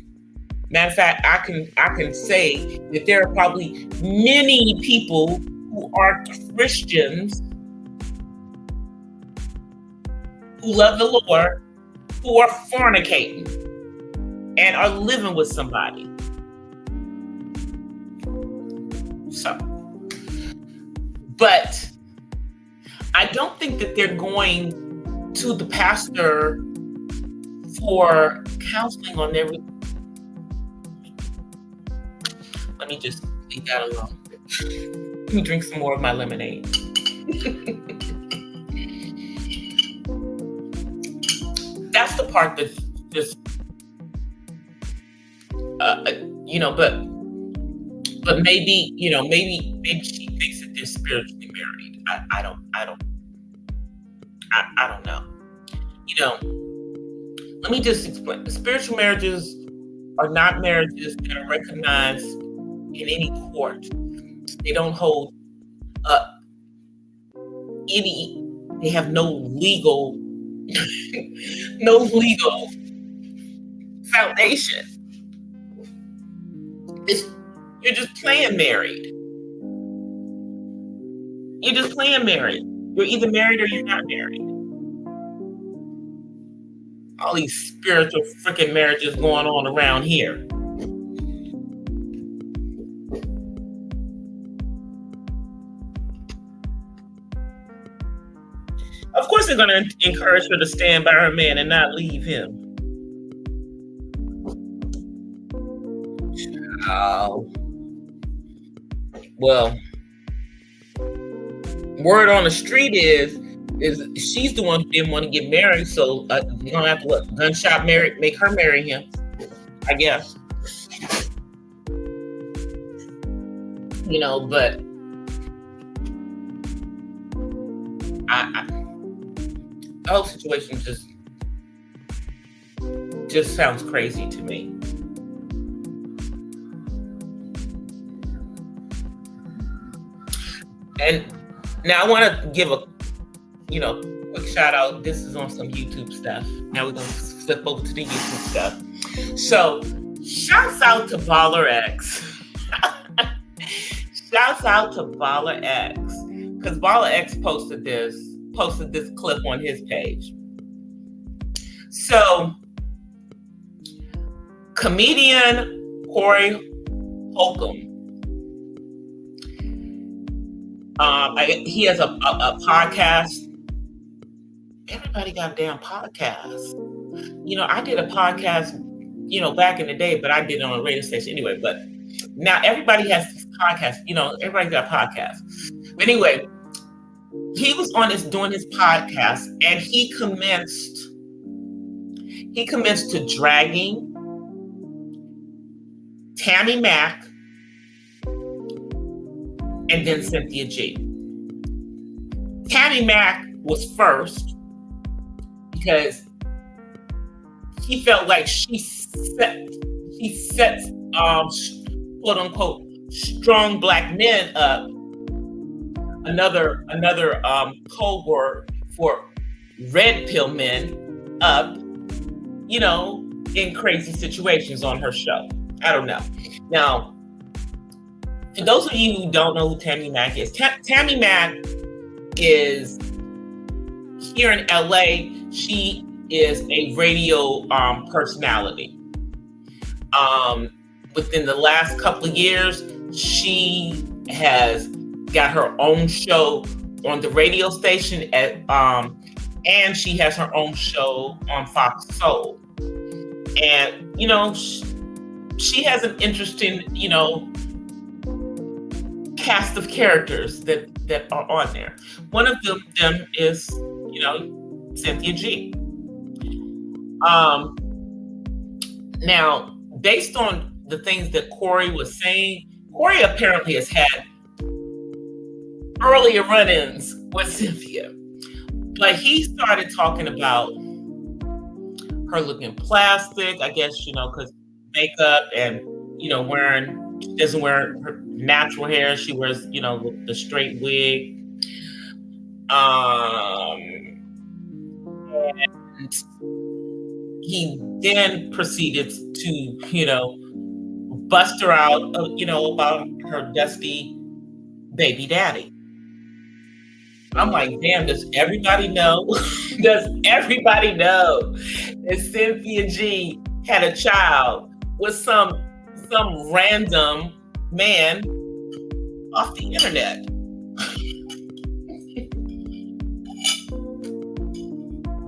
Matter of fact, I can say that there are probably many people who are Christians who love the Lord, who are fornicating and are living with somebody. So, but I don't think that they're going to the pastor for counseling on their. Let me just leave that alone. Let me drink some more of my lemonade. That's the part that's just, you know, but maybe, you know, maybe she thinks that they're spiritually married. I don't know. You know, let me just explain. Spiritual marriages are not marriages that are recognized in any court. They don't hold up any, they have no legal foundation. You're just playing married. You're just playing married. You're either married or you're not married. All these spiritual freaking marriages going on around here. Of course, they're going to encourage her to stand by her man and not leave him. Oh. Well, word on the street is she's the one who didn't want to get married, so you're going to have to gunshot make her marry him, I guess. You know, but the whole situation just sounds crazy to me. And now I want to give a, you know, quick shout out. This is on some YouTube stuff. Now we're going to flip over to the YouTube stuff. So, shouts out to Baller X. Shouts out to Baller X. Because Baller X posted this clip on his page. So, comedian Corey Holcomb. He has a podcast. Everybody got a damn podcast. You know, I did a podcast, you know, back in the day, but I did it on a radio station anyway. But now everybody has this podcast. You know, everybody's got a podcast. But anyway, he was on his doing his podcast, and he commenced to dragging Tammy Mack and then Cynthia G. Tammy Mack was first because he felt like she sets quote unquote strong black men up. Another code word for red pill men up, in crazy situations on her show. I don't know. Now, for those of you who don't know who Tammy Mack is, Tammy Mack is here in LA. She is a radio personality. Within the last couple of years, she has got her own show on the radio station and she has her own show on Fox Soul. And she has an interesting cast to that are on there. One of them is Cynthia G. Now, based on the things that Corey was saying, Corey apparently has had earlier run-ins with Cynthia, but he started talking about her looking plastic, I guess, because makeup and, she doesn't wear her natural hair. She wears, the straight wig. And he then proceeded to, bust her out, about her dusty baby daddy. I'm like, damn, does everybody know? Does everybody know that Cynthia G had a child with some random man off the internet?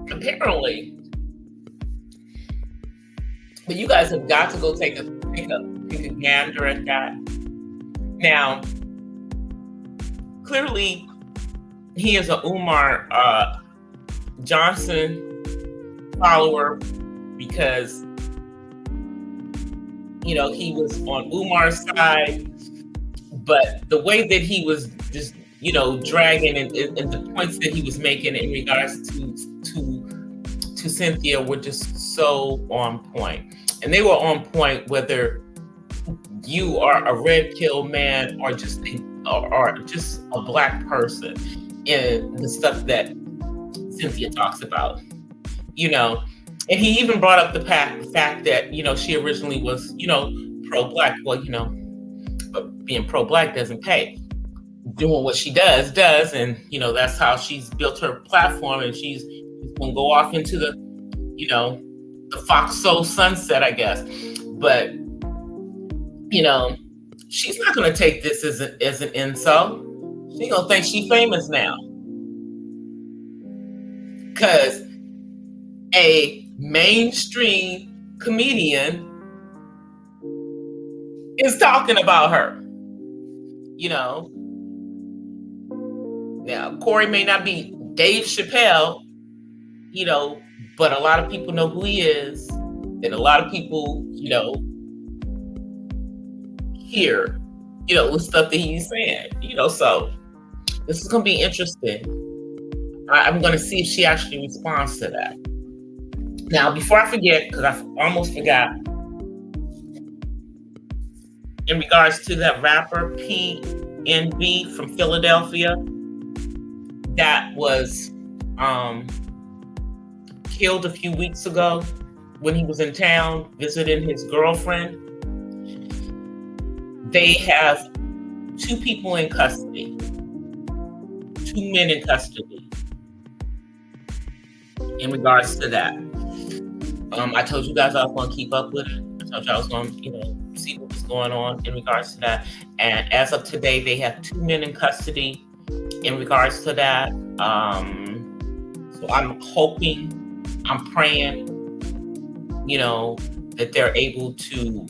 Apparently. But you guys have got to go take a gander at that. Now, clearly, he is a Umar Johnson follower because, he was on Umar's side, but the way that he was just, dragging and the points that he was making in regards to Cynthia were just so on point. And they were on point whether you are a red pill man or just a black person in the stuff that Cynthia talks about, and he even brought up the fact that, she originally was, pro-black. Well, but being pro-black doesn't pay. Doing what she does, and, that's how she's built her platform, and she's going to go off into the, the Fox Soul sunset, I guess. But, she's not going to take this as an insult. She's going to think she's famous now. Because a mainstream comedian is talking about her. Now, Corey may not be Dave Chappelle, but a lot of people know who he is. And a lot of people, hear, the stuff that he's saying, so this is going to be interesting. I'm going to see if she actually responds to that. Now, before I forget, because I almost forgot, in regards to that rapper PNB from Philadelphia that was killed a few weeks ago when he was in town visiting his girlfriend, they have 2 people in custody, 2 men in custody in regards to that. I told you guys I was going to keep up with it. I told you I was going to, see what was going on in regards to that. And as of today, they have 2 men in custody in regards to that. So I'm hoping, I'm praying, that they're able to,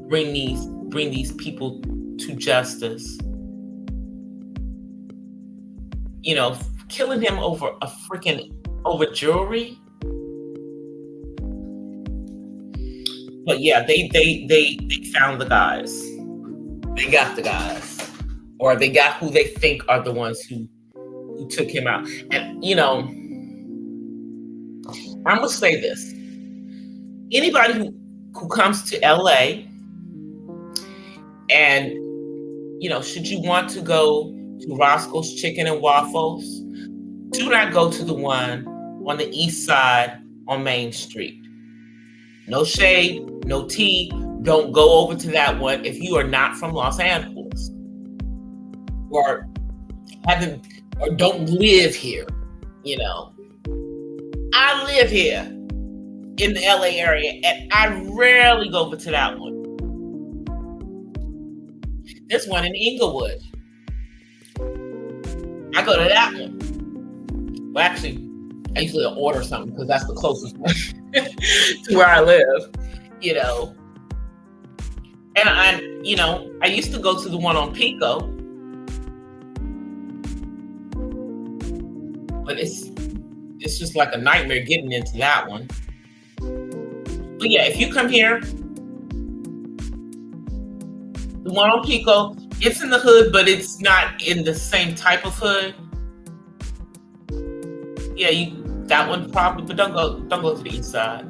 bring these people to justice. killing him over over jewelry. But yeah, they found the guys. They got the guys, or they got who they think are the ones who took him out. And I'm gonna say this: anybody who comes to LA, and should you want to go to Roscoe's Chicken and Waffles, do not go to the one on the east side on Main Street. No shade, no tea. Don't go over to that one if you are not from Los Angeles or don't live here. I live here in the LA area, and I rarely go over to that one. There's one in Inglewood. I go to that one. Well, actually, I usually order something because that's the closest one to where I live, And I used to go to the one on Pico, but it's just like a nightmare getting into that one. But yeah, if you come here, the one on Pico, it's in the hood, but it's not in the same type of hood. Yeah, that one probably, but don't go to the east side.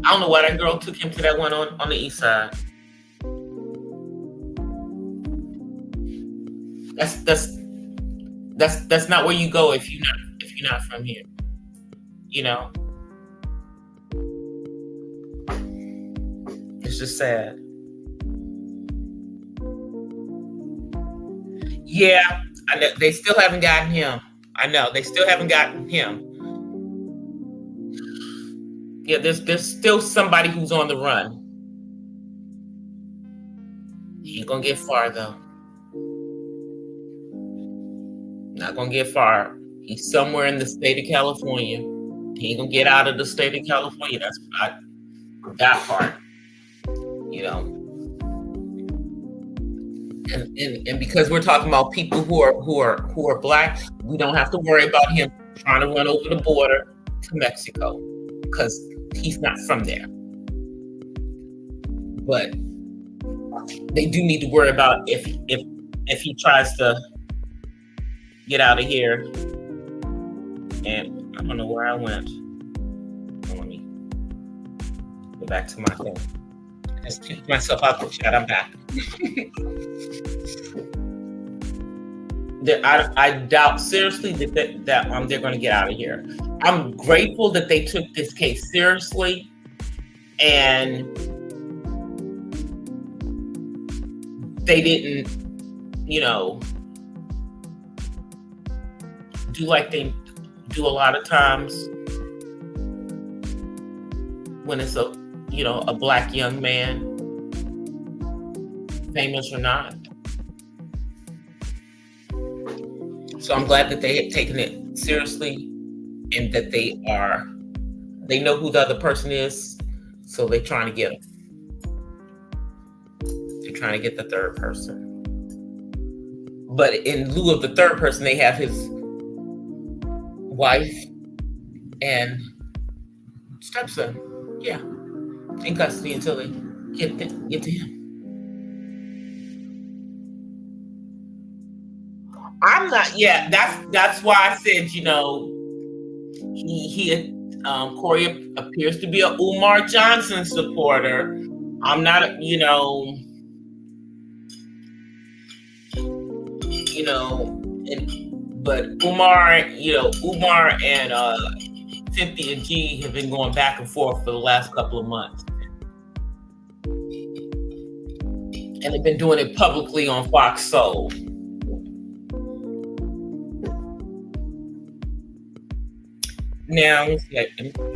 I don't know why that girl took him to that one on the east side. That's not where you go if you're not from here. It's just sad. Yeah, I know they still haven't gotten him. I know they still haven't gotten him. Yeah, there's still somebody who's on the run. He ain't gonna get far though. Not gonna get far. He's somewhere in the state of California. He ain't gonna get out of the state of California. That's not that part. And because we're talking about people who are black, we don't have to worry about him trying to run over the border to Mexico because he's not from there. But they do need to worry about if he tries to get out of here. And I don't know where I went. Let me go back to my thing. I just kicked myself out the chat. I'm back. I doubt seriously that they're going to get out of here. I'm grateful that they took this case seriously and they didn't, do like they do a lot of times when it's a black young man, famous or not. So I'm glad that they had taken it seriously and that they know who the other person is, so they're trying to get him. They're trying to get the third person. But in lieu of the third person, they have his wife and stepson, in custody until they get to him. I'm not. Yeah, that's why I said, Corey appears to be a Umar Johnson supporter. I'm not, but Umar and Cynthia G have been going back and forth for the last couple of months. And they've been doing it publicly on Fox Soul. Now, let me see.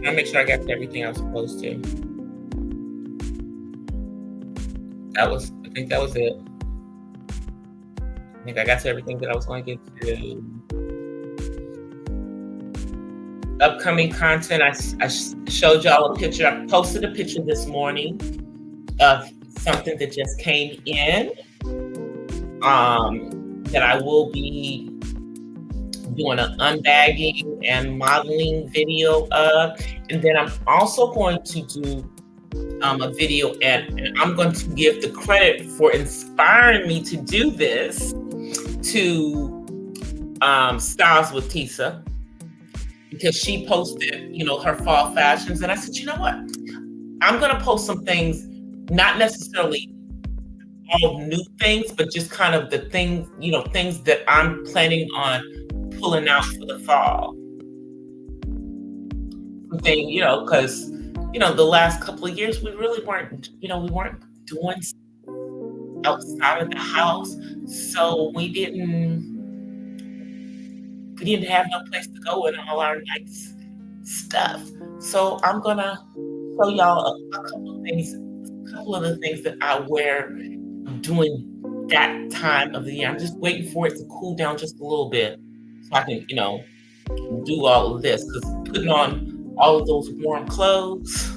I'll make sure I got everything I was supposed to. I think that was it. I think I got to everything that I was going to get to. Upcoming content, I showed y'all a picture. I posted a picture this morning of something that just came in. that I will be doing an unbagging and modeling video of. And then I'm also going to do a video, and I'm going to give the credit for inspiring me to do this to Styles with Tisa, because she posted, her fall fashions. And I said, you know what? I'm going to post some things, not necessarily all new things, but just kind of the things, things that I'm planning on pulling out for the fall. Something, because, the last couple of years, we really weren't, we weren't doing outside of the house. So we didn't have no place to go with all our nice stuff. So I'm going to show y'all a couple of the things that I wear during that time of the year. I'm just waiting for it to cool down just a little bit so I can, do all of this, because putting on all of those warm clothes,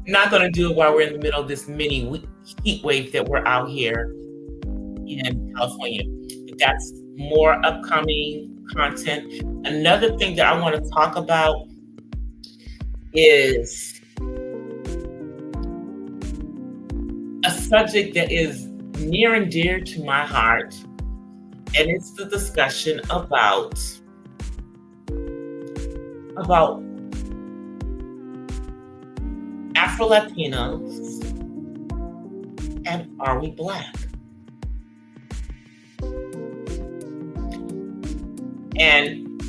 not going to do it while we're in the middle of this mini heat wave that we're out here in California. But that's more upcoming content. Another thing that I want to talk about is a subject that is near and dear to my heart, and it's the discussion about Afro-Latinos and are we Black? And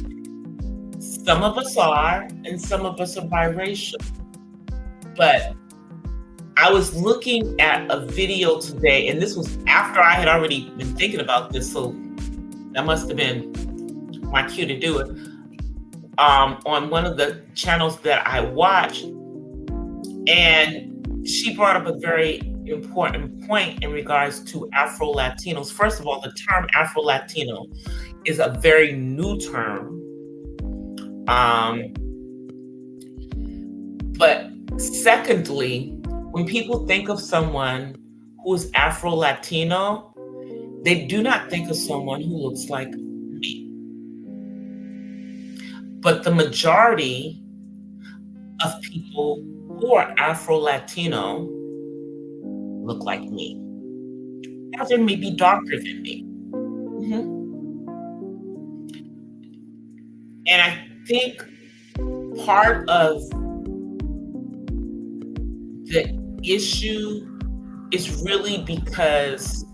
some of us are, and some of us are biracial. But I was looking at a video today, and this was after I had already been thinking about this, so that must have been my cue to do it, on one of the channels that I watch. And she brought up a very important point in regards to Afro-Latinos. First of all, the term Afro-Latino is a very new term. But secondly, when people think of someone who is Afro-Latino, they do not think of someone who looks like me. But the majority of people who are Afro-Latino look like me. Now they may be darker than me. And I think part of the issue is really because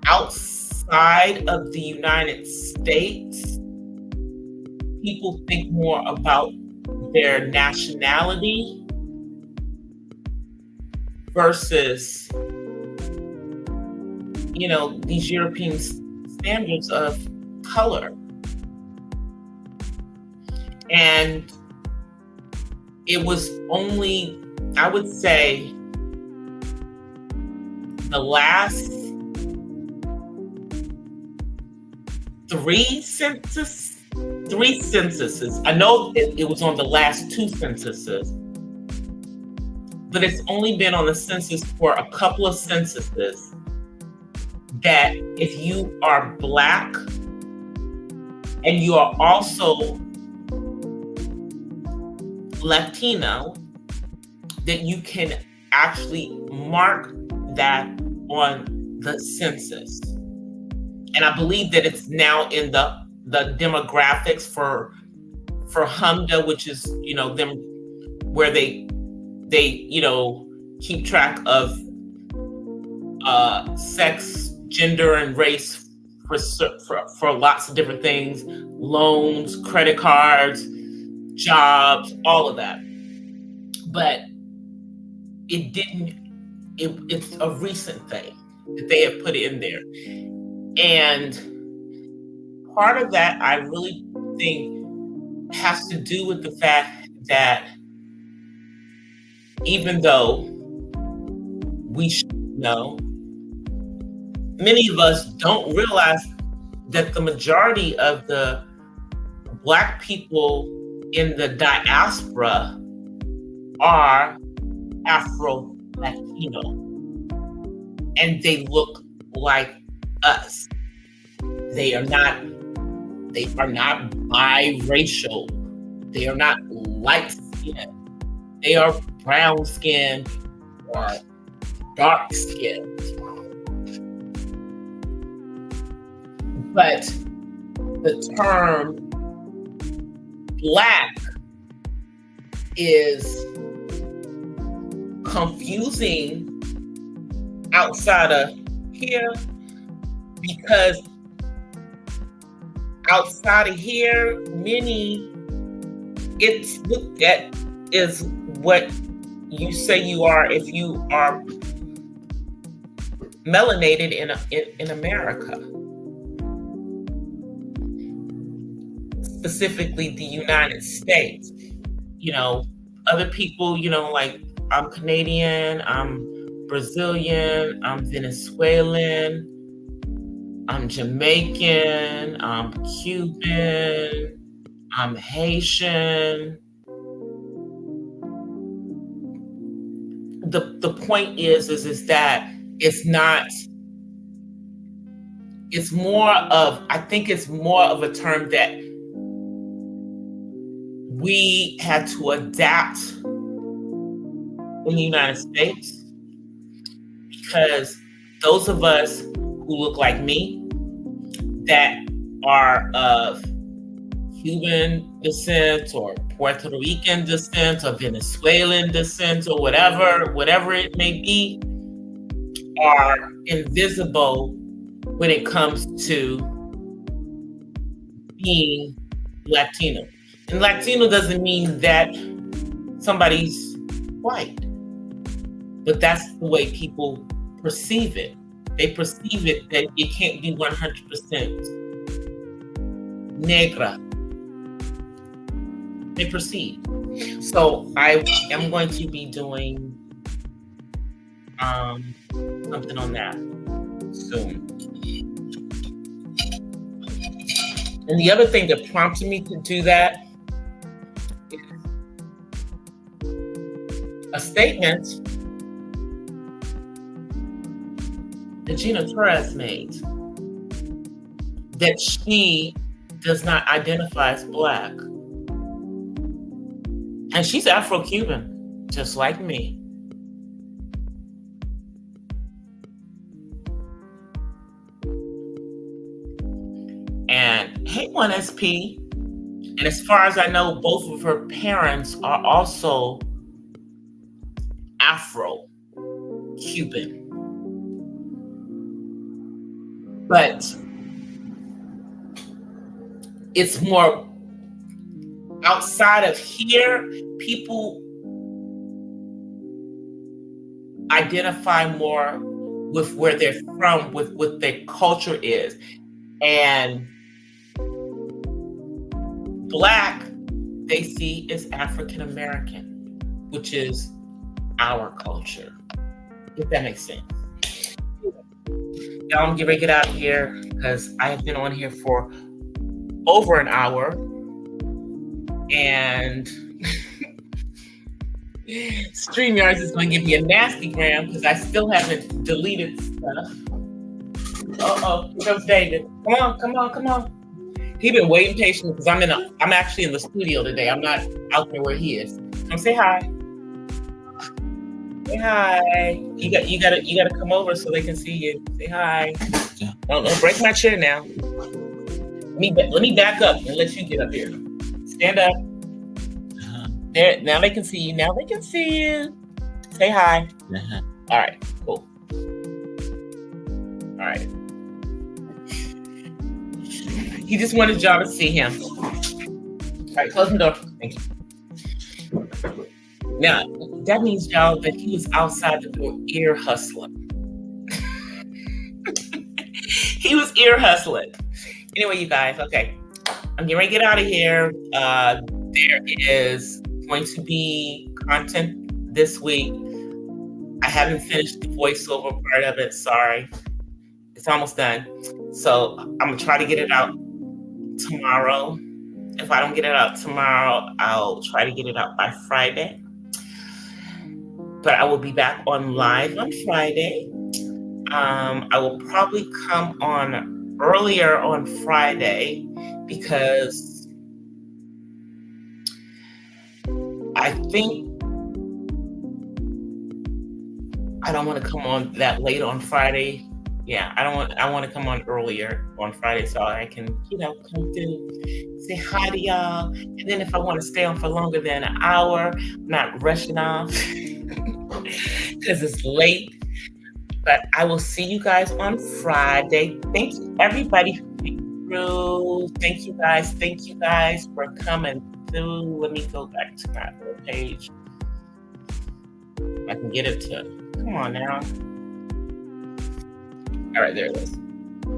outside of the United States, people think more about their nationality versus, these European standards of color. And it was only, I would say, the last three censuses. I know it was on the last two censuses, but it's only been on the census for a couple of censuses that if you are Black and you are also Latino, that you can actually mark that on the census. And I believe that it's now in the demographics for HMDA, which is, them where they keep track of sex, gender, and race for lots of different things, loans, credit cards, jobs, all of that. But it's a recent thing that they have put in there. And part of that, I really think, has to do with the fact that even though we should know, many of us don't realize that the majority of the Black people in the diaspora are Afro-Latino. and they look like us. They are not biracial. They are not light skinned. They are brown skinned or dark skinned. But the term Black is confusing outside of here, because outside of here, it's looked at is what you say you are if you are melanated in America, specifically the United States. Other people, like I'm Canadian, I'm Brazilian, I'm Venezuelan, I'm Jamaican, I'm Cuban, I'm Haitian. The point is that it's more of, I think it's more of a term that we had to adapt in the United States, because those of us who look like me, that are of Cuban descent or Puerto Rican descent or Venezuelan descent or whatever it may be, are invisible when it comes to being Latino. And Latino doesn't mean that somebody's white, but that's the way people perceive it. They perceive it that it can't be 100% negra. They perceive. So I am going to be doing something on that soon. And the other thing that prompted me to do that is a statement that Gina Torres made, that she does not identify as Black. And she's Afro-Cuban, just like me. And hey, 1SP, and as far as I know, both of her parents are also Afro-Cuban. But it's more outside of here, people identify more with where they're from, with what their culture is. And Black, they see as African American, which is our culture, if that makes sense. Y'all, I'm getting ready to get out of here because I have been on here for over an hour. And StreamYards is going to give me a nasty gram because I still haven't deleted stuff. Uh-oh, here comes David. Come on. He's been waiting patiently because I'm actually in the studio today. I'm not out there where he is. Come say hi. Say hi. You gotta come over so they can see you. Say hi. Don't break my chair now. Let me back up and let you get up here. Stand up. There. Now they can see you. Say hi. All right. Cool. All right. He just wanted y'all to see him. All right. Close the door. Thank you. Now that means, y'all, that he was outside the door ear hustling. He was ear hustling. Anyway, you guys. Okay. I'm getting ready to get out of here. There is going to be content this week. I haven't finished the voiceover part of it. Sorry. It's almost done. So I'm going to try to get it out tomorrow. If I don't get it out tomorrow, I'll try to get it out by Friday. But I will be back on live on Friday. I will probably come on earlier on Friday because I think I don't want to come on that late on Friday. Yeah, I want to come on earlier on Friday so I can, come through, say hi to y'all. And then if I want to stay on for longer than an hour, I'm not rushing off because it's late. But I will see you guys on Friday. Thank you, everybody, for being through. Thank you guys for coming through. Let me go back to my other page. I can get it to, come on now. All right, there it is. All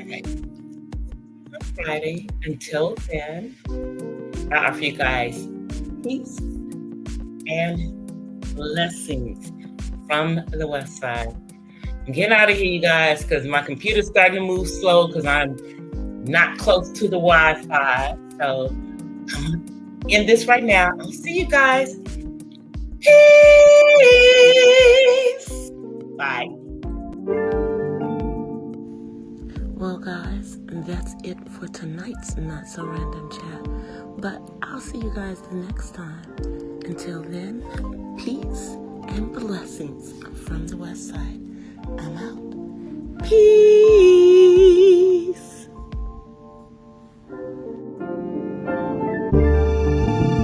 right. On Friday, until then, I offer you guys peace and blessings from the West Side. I'm getting out of here, you guys, because my computer's starting to move slow because I'm not close to the Wi-Fi. So I'm in this right now. I'll see you guys. Peace. Bye. Well, guys, that's it for tonight's Not So Random Chat. But I'll see you guys the next time. Until then, peace and blessings from the West Side. I'm out. Peace.